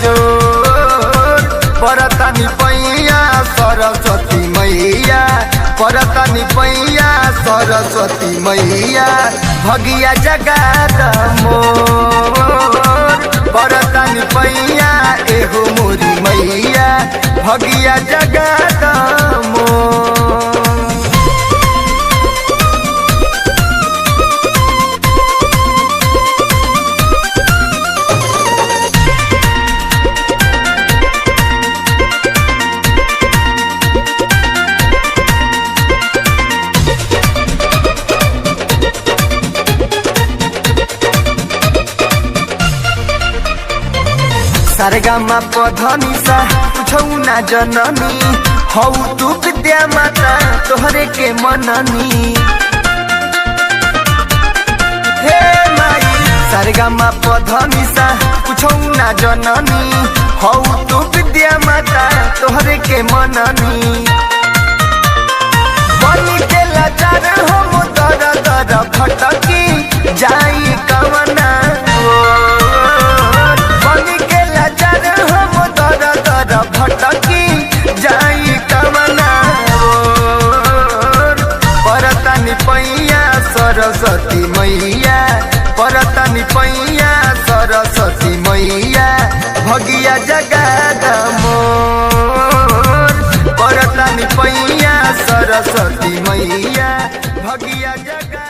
जोर परतनी पैया सरस्वती मैया परतनी पैया सरस्वती मैया भगिया जगात मोर परतनी पैया एगो मोरी मैया भगिया जगात मोर। सारेगामा पधनी सा पूछौ ना जननी हौ तू विद्या माता तोहरे के मननी हे माई सारेगामा पधनी सा पूछौ ना जननी हौ तू विद्या माता तोहरे के मननी बनी के लाचार हम दर दर भटकी जाई कवना भटकी जाई कमना परतनी पैया सरस्वती मैया परतनी पैया सरस्वती मैया भगिया जगात मोर परतनी पैया सरस्वती मैया भगिया जगा।